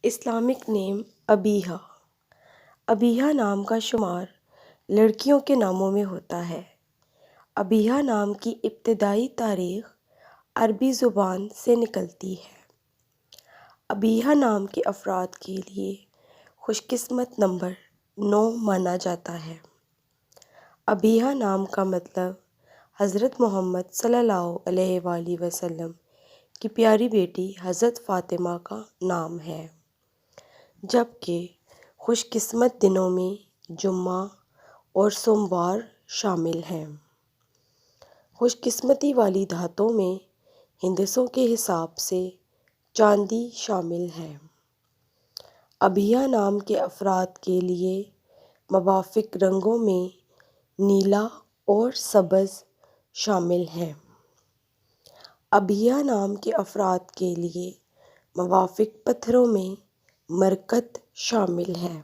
Islamic نیم ابیہا۔ ابیہا نام کا شمار لڑکیوں کے ناموں میں ہوتا ہے۔ ابیہا نام کی ابتدائی تاریخ عربی زبان سے نکلتی ہے۔ ابیہا نام کے افراد کے لیے خوش قسمت نمبر 9 مانا جاتا ہے۔ ابیہا نام کا مطلب حضرت محمد صلی اللہ علیہ وآلہ وسلم کی پیاری بیٹی حضرت فاطمہ کا نام ہے، جبکہ خوش قسمت دنوں میں جمعہ اور سوموار شامل ہیں۔ خوش قسمتی والی دھاتوں میں ہندسوں کے حساب سے چاندی شامل ہے۔ ابیہا نام کے افراد کے لیے موافق رنگوں میں نیلا اور سبز شامل ہیں۔ ابیہا نام کے افراد کے لیے موافق پتھروں میں مرکت شامل ہے۔